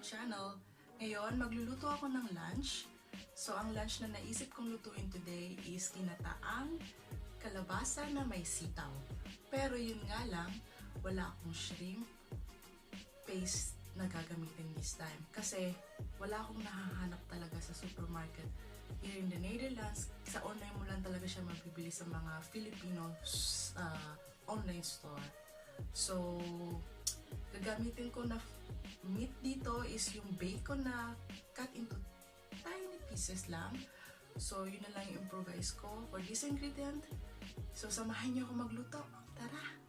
channel. Ngayon, magluluto ako ng lunch. So, ang lunch na naisip kong lutuin today is ginataang kalabasa na may sitaw. Pero yun nga lang, wala akong shrimp paste na gagamitin this time. Kasi wala akong nahahanap talaga sa supermarket. Here in the Netherlands, sa online mo lang talaga siya mabibili sa mga Filipino online store. So, gagamitin ko na meat dito is yung bacon na cut into tiny pieces lang. So, yun na lang yung improvise ko for this ingredient. So, samahan niyo ako magluto. Tara!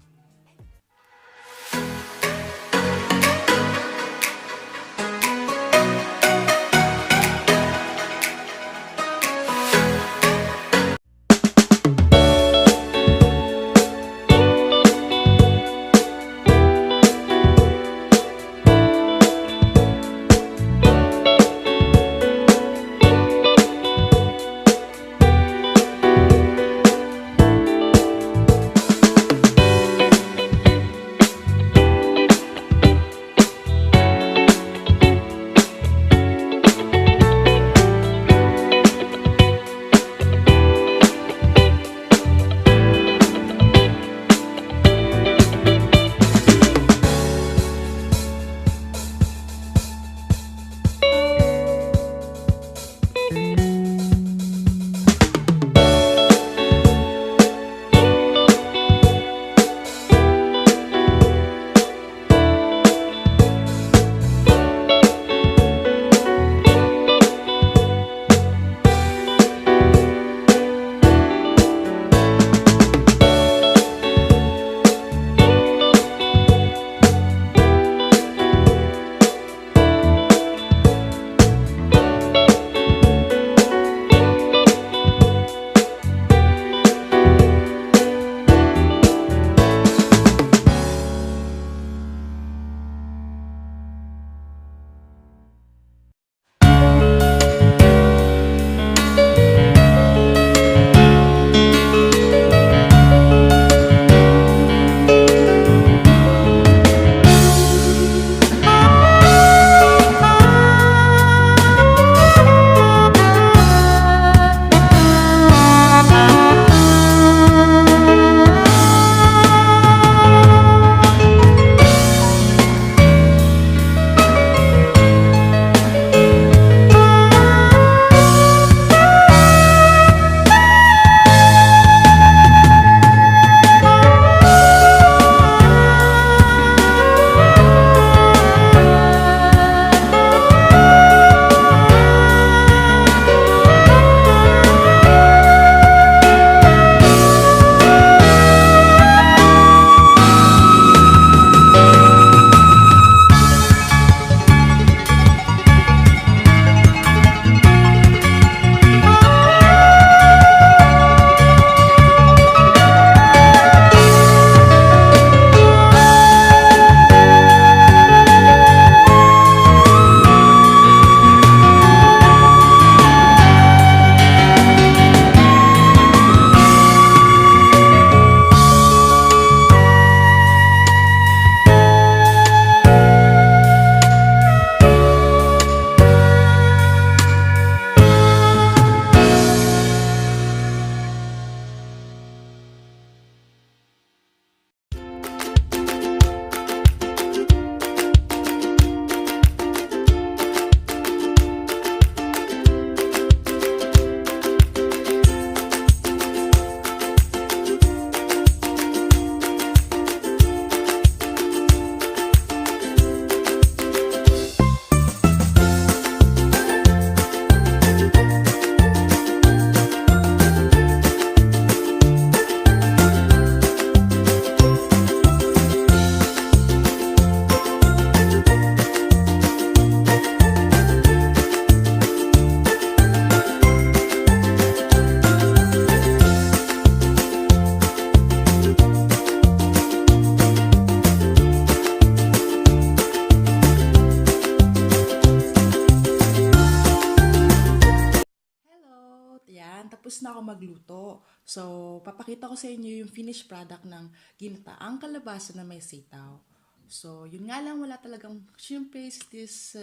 Tapos na ako magluto. So, papakita ko sa inyo yung finished product ng ginataang kalabasa na may sitaw. So, yun nga lang, wala talagang shrimp paste this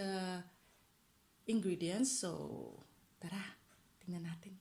ingredients. So, tara, tingnan natin.